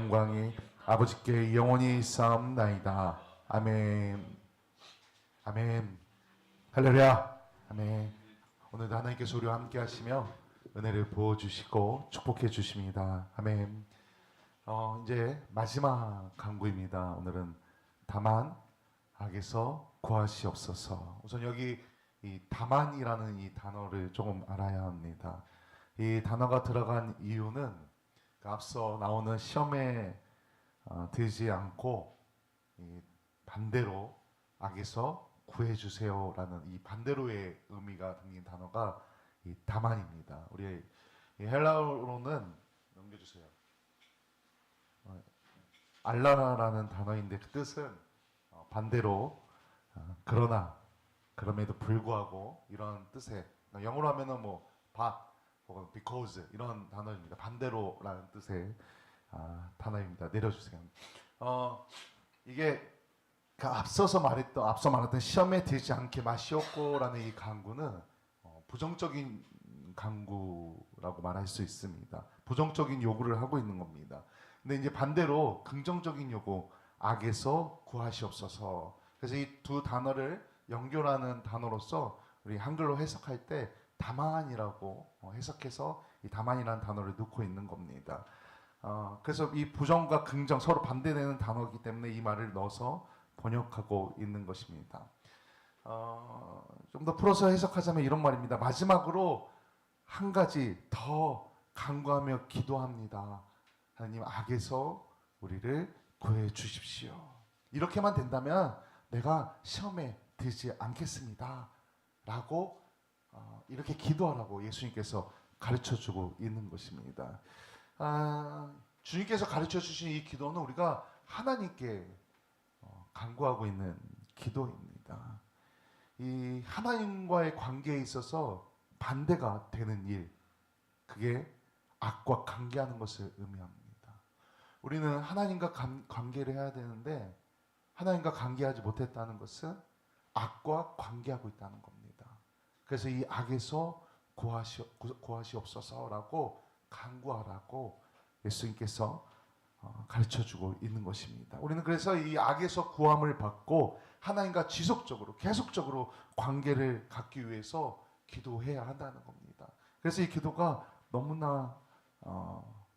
영광이 아버지께 영원히 쌓옵나이다. 아멘. 아멘. 할렐루야. 아멘. 오늘도 하나님께서 우리와 함께 하시며 은혜를 부어주시고 축복해 주십니다. 아멘. 이제 마지막 강구입니다. 오늘은 다만 악에서 구하시옵소서. 우선 여기 이 다만이라는 이 단어를 조금 알아야 합니다. 이 단어가 들어간 이유는 앞서 나오는 시험에 들지 않고 이 반대로 악에서 구해주세요라는 이 반대로의 의미가 담긴 단어가 이 다만입니다. 우리 이 헬라어로는 넘겨주세요. 알라라는 단어인데 그 뜻은 반대로 그러나 그럼에도 불구하고 이런 뜻의 영어로 하면은 뭐 but 혹은 because 이런 단어입니다. 반대로라는 뜻의 단어입니다. 내려주세요. 이게 앞서 말했던 시험에 들지 않게 마시옵고라는 이 강구는 부정적인 강구라고 말할 수 있습니다. 부정적인 요구를 하고 있는 겁니다. 근데 이제 반대로 긍정적인 요구, 악에서 구하시옵소서. 그래서 이 두 단어를 연결하는 단어로서 우리 한글로 해석할 때 다만이라고 해석해서 이 다만이라는 단어를 넣고 있는 겁니다. 그래서 이 부정과 긍정 서로 반대되는 단어이기 때문에 이 말을 넣어서 번역하고 있는 것입니다. 좀 더 풀어서 해석하자면 이런 말입니다. 마지막으로 한 가지 더 간구하며 기도합니다. 하나님 악에서 우리를 구해 주십시오. 이렇게만 된다면 내가 시험에 들지 않겠습니다. 라고 이렇게 기도하라고 예수님께서 가르쳐주고 있는 것입니다. 주님께서 가르쳐 주신 이 기도는 우리가 하나님께 간구하고 있는 기도입니다. 이 하나님과의 관계에 있어서 반대가 되는 일, 그게 악과 관계하는 것을 의미합니다. 우리는 하나님과 관계를 해야 되는데 하나님과 관계하지 못했다는 것은 악과 관계하고 있다는 겁니다. 그래서 이 악에서 구하시옵소서라고 간구하라고 예수님께서 가르쳐주고 있는 것입니다. 우리는 그래서 이 악에서 구함을 받고 하나님과 지속적으로 계속적으로 관계를 갖기 위해서 기도해야 한다는 겁니다. 그래서 이 기도가 너무나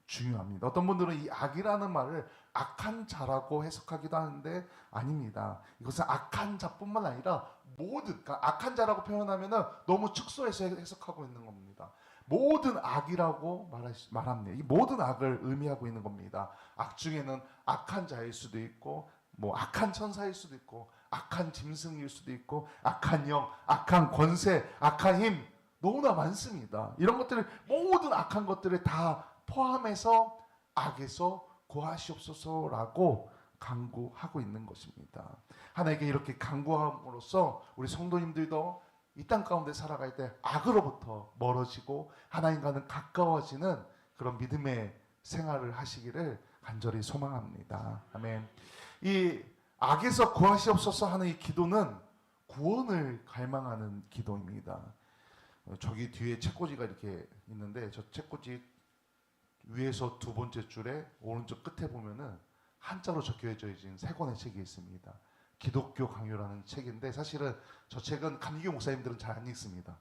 중요합니다. 어떤 분들은 이 악이라는 말을 악한 자라고 해석하기도 하는데 아닙니다. 이것은 악한 자뿐만 아니라 모든, 그러니까 악한 자라고 표현하면 너무 축소해서 해석하고 있는 겁니다. 모든 악이라고 말합니다. 이 모든 악을 의미하고 있는 겁니다. 악 중에는 악한 자일 수도 있고, 뭐 악한 천사일 수도 있고, 악한 짐승일 수도 있고, 악한 영, 악한 권세, 악한 힘, 너무나 많습니다. 이런 것들을 모든 악한 것들을 다 포함해서 악에서 구하시옵소서라고 간구하고 있는 것입니다. 하나님께 이렇게 간구함으로써 우리 성도님들도 이 땅 가운데 살아갈 때 악으로부터 멀어지고 하나님과는 가까워지는 그런 믿음의 생활을 하시기를 간절히 소망합니다. 아멘. 이 악에서 구하시옵소서 하는 이 기도는 구원을 갈망하는 기도입니다. 저기 뒤에 책꽂이가 이렇게 있는데 저 책꽂이 위에서 두 번째 줄에 오른쪽 끝에 보면은 한자로 적혀져 있는 세 권의 책이 있습니다. 기독교 강요라는 책인데 사실은 저 책은 감리교 목사님들은 잘 안 읽습니다.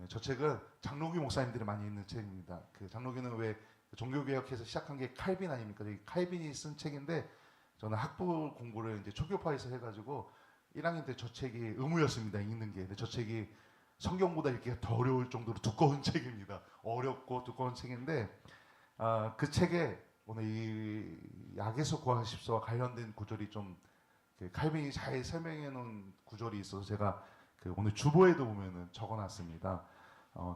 저 책은 장로교 목사님들이 많이 읽는 책입니다. 그 장로교는 왜 종교개혁해서 시작한 게 칼빈 아닙니까? 칼빈이 쓴 책인데 저는 학부 공부를 이제 초교파에서 해가지고 1학년 때 저 책이 의무였습니다. 읽는 게. 근데 저 책이 성경보다 읽기가 더 어려울 정도로 두꺼운 책입니다. 어렵고 두꺼운 책인데 그 책에 오늘 이 악에서 구하십시오와 관련된 구절이 좀 칼빈이 잘 설명해 놓은 구절이 있어서 제가 오늘 주보에도 보면은 적어놨습니다.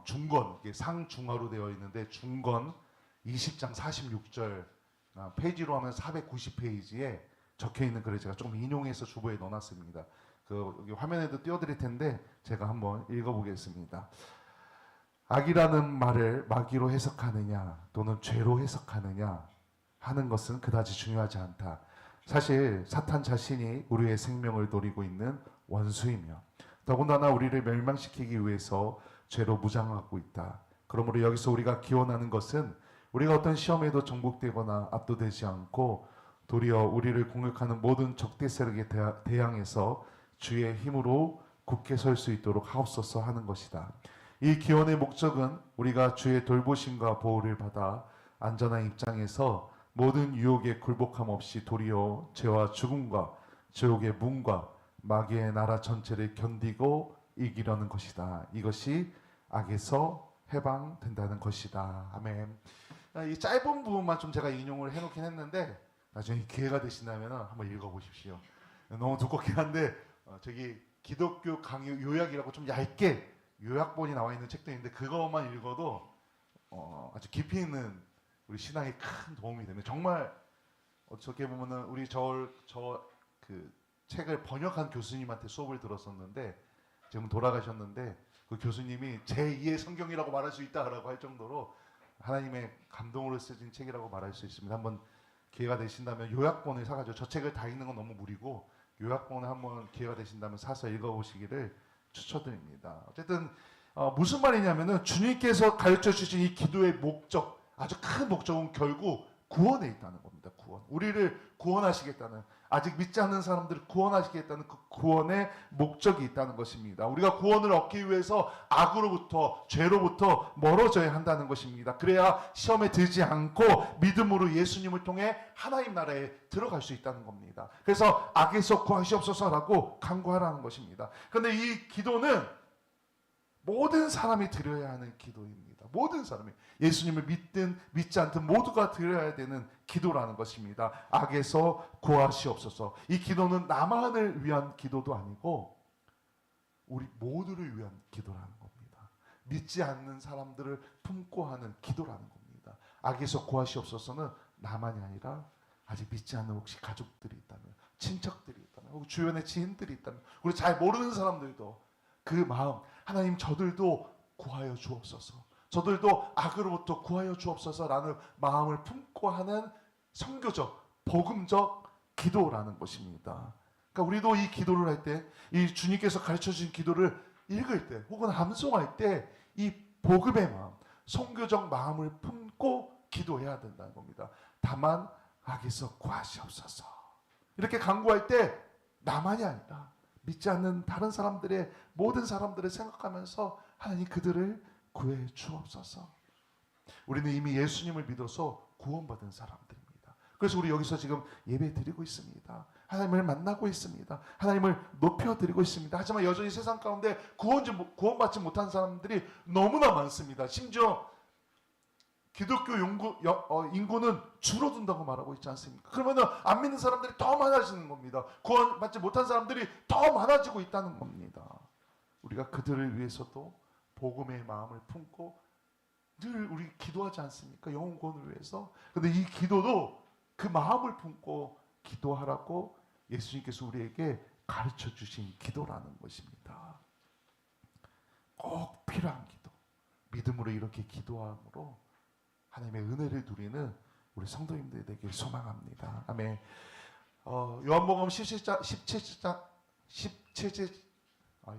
중건, 이게 상중하로 되어 있는데 중건 20장 46절 페이지로 하면 490페이지에 적혀 있는 글을 제가 좀 인용해서 주보에 넣어놨습니다. 여기 화면에도 띄워드릴 텐데 제가 한번 읽어보겠습니다. 악이라는 말을 마귀로 해석하느냐 또는 죄로 해석하느냐 하는 것은 그다지 중요하지 않다. 사실 사탄 자신이 우리의 생명을 노리고 있는 원수이며 더군다나 우리를 멸망시키기 위해서 죄로 무장하고 있다. 그러므로 여기서 우리가 기원하는 것은 우리가 어떤 시험에도 정복되거나 압도되지 않고 도리어 우리를 공격하는 모든 적대 세력에 대항해서 주의 힘으로 굳게 설 수 있도록 하옵소서 하는 것이다. 이 기원의 목적은 우리가 주의 돌보심과 보호를 받아 안전한 입장에서 모든 유혹에 굴복함 없이 도리어 죄와 죽음과 지옥의 문과 마귀의 나라 전체를 견디고 이기려는 것이다. 이것이 악에서 해방된다는 것이다. 아멘. 이 짧은 부분만 좀 제가 인용을 해놓긴 했는데 나중에 기회가 되신다면 한번 읽어보십시오. 너무 두껍긴 한데 저기 기독교 강요 요약이라고 좀 얇게 요약본이 나와 있는 책도 있는데 그것만 읽어도 아주 깊이 있는 우리 신앙에 큰 도움이 됩니다. 정말 어떻게 보면은 우리 그 책을 번역한 교수님한테 수업을 들었었는데 지금 돌아가셨는데 그 교수님이 제2의 성경이라고 말할 수 있다라고 할 정도로 하나님의 감동으로 쓰진 책이라고 말할 수 있습니다. 한번 기회가 되신다면 요약본을 사가지고 저 책을 다 읽는 건 너무 무리고 요약본을 한번 기회가 되신다면 사서 읽어보시기를 추천드립니다. 어쨌든 무슨 말이냐면은 주님께서 가르쳐 주신 이 기도의 목적, 아주 큰 목적은 결국 구원에 있다는 겁니다. 구원. 우리를 구원하시겠다는, 아직 믿지 않는 사람들을 구원하시겠다는 그 구원의 목적이 있다는 것입니다. 우리가 구원을 얻기 위해서 악으로부터, 죄로부터 멀어져야 한다는 것입니다. 그래야 시험에 들지 않고 믿음으로 예수님을 통해 하나님 나라에 들어갈 수 있다는 겁니다. 그래서 악에서 구하시옵소서라고 간구하라는 것입니다. 그런데 이 기도는 모든 사람이 드려야 하는 기도입니다. 모든 사람이, 예수님을 믿든 믿지 않든 모두가 드려야 되는 기도라는 것입니다. 악에서 구하시옵소서. 이 기도는 나만을 위한 기도도 아니고 우리 모두를 위한 기도라는 겁니다. 믿지 않는 사람들을 품고 하는 기도라는 겁니다. 악에서 구하시옵소서는 나만이 아니라 아직 믿지 않는 혹시 가족들이 있다면, 친척들이 있다면, 혹은 주변에 지인들이 있다면, 우리 잘 모르는 사람들도 그 마음, 하나님 저들도 구하여 주옵소서, 저들도 악으로부터 구하여 주옵소서라는 마음을 품고 하는 선교적, 복음적 기도라는 것입니다. 그러니까 우리도 이 기도를 할 때, 이 주님께서 가르쳐 주신 기도를 읽을 때 혹은 암송할 때 이 복음의 마음, 선교적 마음을 품고 기도해야 된다는 겁니다. 다만 악에서 구하시옵소서. 이렇게 간구할 때 나만이 아니라 믿지 않는 다른 사람들의, 모든 사람들을 생각하면서 하나님 그들을 구해 주옵소서. 우리는 이미 예수님을 믿어서 구원받은 사람들입니다. 그래서 우리 여기서 지금 예배 드리고 있습니다. 하나님을 만나고 있습니다. 하나님을 높여드리고 있습니다. 하지만 여전히 세상 가운데 구원받지 못한 사람들이 너무나 많습니다. 심지어 기독교 인구는 줄어든다고 말하고 있지 않습니까? 그러면 안 믿는 사람들이 더 많아지는 겁니다. 구원받지 못한 사람들이 더 많아지고 있다는 겁니다. 우리가 그들을 위해서도 복음의 마음을 품고 늘 우리 기도하지 않습니까? 영혼 구원을 위해서. 그런데 이 기도도 그 마음을 품고 기도하라고 예수님께서 우리에게 가르쳐 주신 기도라는 것입니다. 꼭 필요한 기도. 믿음으로 이렇게 기도함으로 하나님의 은혜를 누리는 우리 성도님들이 되길 소망합니다. 아멘. 요한복음 17장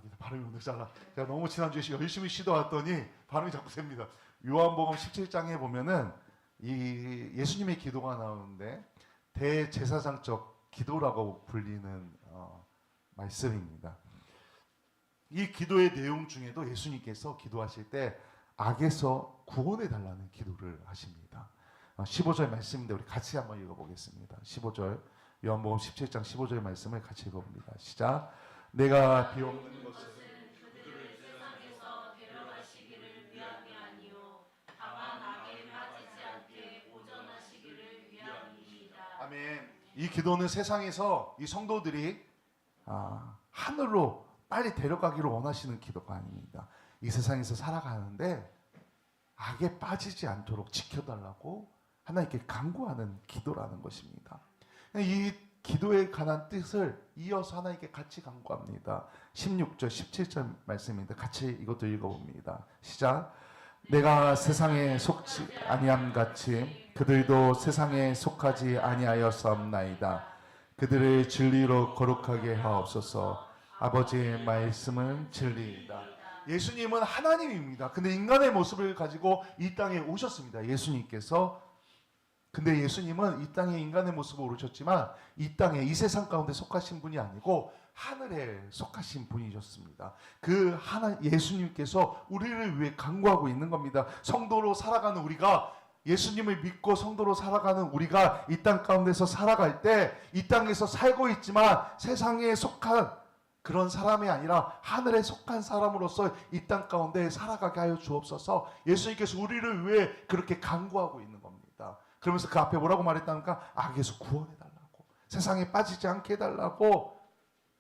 이게 발음이 오늘 잘라. 제가 너무 지난주에 열심히 시도했더니 발음이 자꾸 셉니다. 요한복음 17장에 보면은 이 예수님의 기도가 나오는데 대제사장적 기도라고 불리는 말씀입니다. 이 기도의 내용 중에도 예수님께서 기도하실 때 악에서 구원해 달라는 기도를 하십니다. 15절 말씀인데 우리 같이 한번 읽어보겠습니다. 15절, 요한복음 17장 15절 말씀을 같이 읽어봅니다. 시작. 내가 비옵는 것은 그들을 세상에서 데려가시기를 위함이 아니요 다만 악에 빠지지 않게 보존하시기를 위함이니이다. 아멘. 이 기도는 세상에서 이 성도들이 하늘로 빨리 데려가기를 원하시는 기도가 아닙니다. 이 세상에서 살아가는데 악에 빠지지 않도록 지켜달라고 하나님께 간구하는 기도라는 것입니다. 이 기도에 관한 뜻을 이어서 하나님께 같이 간구합니다. 16절, 17절 말씀입니다. 같이 이것도 읽어봅니다. 시작. 내가 세상에 속지 아니함 같이 그들도 세상에 속하지 아니하였사옵나이다. 그들을 진리로 거룩하게 하옵소서. 아버지의 말씀은 진리이다. 예수님은 하나님입니다. 근데 인간의 모습을 가지고 이 땅에 오셨습니다. 예수님께서. 근데 예수님은 이 땅에 인간의 모습으로 오셨지만 이 땅에 이 세상 가운데 속하신 분이 아니고 하늘에 속하신 분이셨습니다. 그 예수님께서 우리를 위해 간구하고 있는 겁니다. 성도로 살아가는 우리가, 예수님을 믿고 성도로 살아가는 우리가 이 땅 가운데서 살아갈 때 이 땅에서 살고 있지만 세상에 속한 그런 사람이 아니라 하늘에 속한 사람으로서 이 땅 가운데 살아가게 하여 주옵소서. 예수님께서 우리를 위해 그렇게 간구하고 있는 겁니다. 그러면서 그 앞에 뭐라고 말했다니까? 악에서 구원해달라고, 세상에 빠지지 않게 해달라고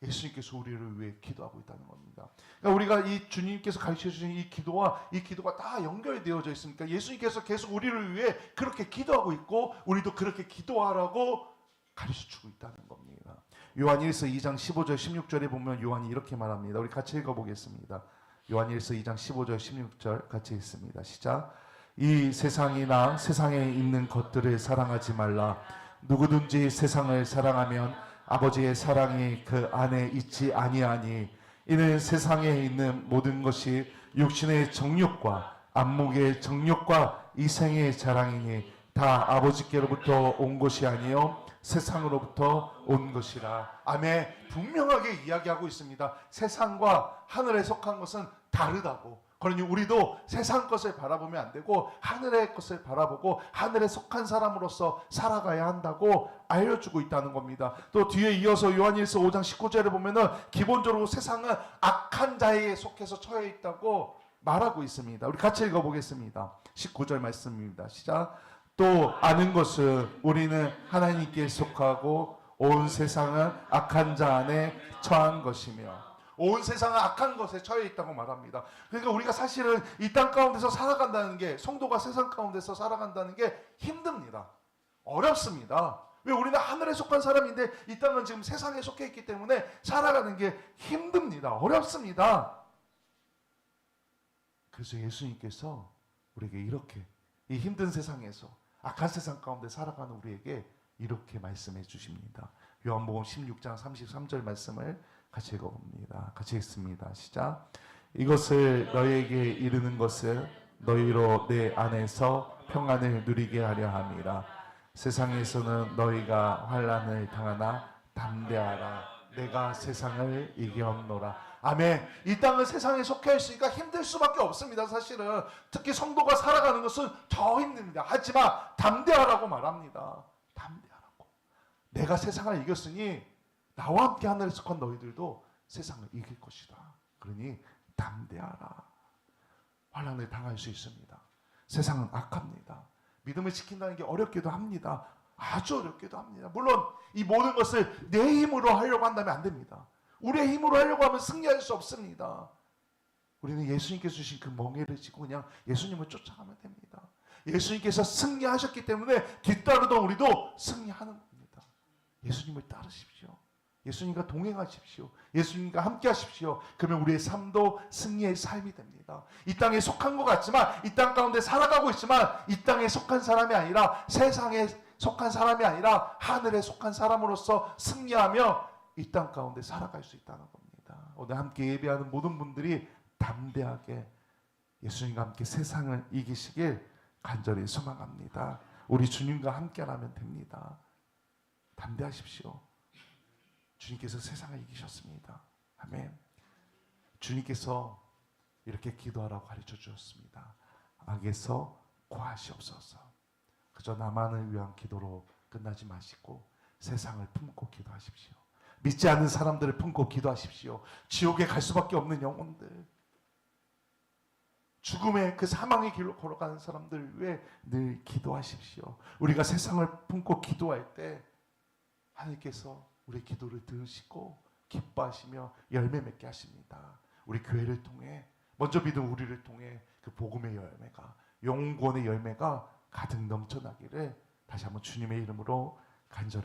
예수님께서 우리를 위해 기도하고 있다는 겁니다. 그러니까 우리가 이 주님께서 가르쳐 주신 이 기도가 다 연결되어져 있으니까 예수님께서 계속 우리를 위해 그렇게 기도하고 있고 우리도 그렇게 기도하라고 가르쳐 주고 있다는 겁니다. 요한일서 2장 15절 16절에 보면 요한이 이렇게 말합니다. 우리 같이 읽어보겠습니다. 요한일서 2장 15절 16절 같이 읽습니다. 시작. 이 세상이나 세상에 있는 것들을 사랑하지 말라. 누구든지 세상을 사랑하면 아버지의 사랑이 그 안에 있지 아니하니 이는 세상에 있는 모든 것이 육신의 정욕과 안목의 정욕과 이생의 자랑이니 다 아버지께로부터 온 것이 아니요 세상으로부터 온 것이라. 아멘. 분명하게 이야기하고 있습니다. 세상과 하늘에 속한 것은 다르다고. 그러니 우리도 세상 것을 바라보면 안 되고 하늘의 것을 바라보고 하늘에 속한 사람으로서 살아가야 한다고 알려주고 있다는 겁니다. 또 뒤에 이어서 요한일서 5장 19절에 보면은 기본적으로 세상은 악한 자에 속해서 처해 있다고 말하고 있습니다. 우리 같이 읽어보겠습니다. 19절 말씀입니다. 시작. 또 아는 것은 우리는 하나님께 속하고 온 세상은 악한 자 안에 처한 것이며, 온 세상은 악한 것에 처해 있다고 말합니다. 그러니까 우리가 사실은 이 땅 가운데서 살아간다는 게, 성도가 세상 가운데서 살아간다는 게 힘듭니다. 어렵습니다. 왜? 우리는 하늘에 속한 사람인데 이 땅은 지금 세상에 속해 있기 때문에 살아가는 게 힘듭니다. 어렵습니다. 그래서 예수님께서 우리에게 이렇게 이 힘든 세상에서 악한 세상 가운데 살아가는 우리에게 이렇게 말씀해 주십니다. 요한복음 16장 33절 말씀을 같이 읽어봅니다. 같이 읽습니다. 시작. 이것을 너희에게 이르는 것은 너희로 내 안에서 평안을 누리게 하려 함이라. 세상에서는 너희가 환난을 당하나 담대하라. 내가 세상을 이겼노라. 아멘. 이 땅은 세상에 속해 있으니까 힘들 수밖에 없습니다. 사실은 특히 성도가 살아가는 것은 더 힘듭니다. 하지만 담대하라고 말합니다. 담대하라고. 내가 세상을 이겼으니 나와 함께 하늘에 속한 너희들도 세상을 이길 것이다. 그러니 담대하라. 환난을 당할 수 있습니다. 세상은 악합니다. 믿음을 지킨다는 게 어렵기도 합니다. 아주 어렵기도 합니다. 물론 이 모든 것을 내 힘으로 하려고 한다면 안 됩니다. 우리의 힘으로 하려고 하면 승리할 수 없습니다. 우리는 예수님께서 주신 그 멍에를 지고 그냥 예수님을 쫓아가면 됩니다. 예수님께서 승리하셨기 때문에 뒤따르던 우리도 승리하는 겁니다. 예수님을 따르십시오. 예수님과 동행하십시오. 예수님과 함께 하십시오. 그러면 우리의 삶도 승리의 삶이 됩니다. 이 땅에 속한 것 같지만, 이 땅 가운데 살아가고 있지만 이 땅에 속한 사람이 아니라, 세상에 속한 사람이 아니라 하늘에 속한 사람으로서 승리하며 이 땅 가운데 살아갈 수 있다는 겁니다. 오늘 함께 예배하는 모든 분들이 담대하게 예수님과 함께 세상을 이기시길 간절히 소망합니다. 우리 주님과 함께라면 됩니다. 담대하십시오. 주님께서 세상을 이기셨습니다. 아멘. 주님께서 이렇게 기도하라고 가르쳐 주셨습니다. 악에서 구하시옵소서. 그저 나만을 위한 기도로 끝나지 마시고 세상을 품고 기도하십시오. 믿지 않는 사람들을 품고 기도하십시오. 지옥에 갈 수밖에 없는 영혼들, 죽음의 그 사망의 길로 걸어가는 사람들 위해 늘 기도하십시오. 우리가 세상을 품고 기도할 때 하나님께서 우리 기도를 들으시고 기뻐하시며 열매 맺게 하십니다. 우리 교회를 통해, 먼저 믿은 우리를 통해 그 복음의 열매가, 영혼의 열매가 가득 넘쳐나기를 다시 한번 주님의 이름으로 간절히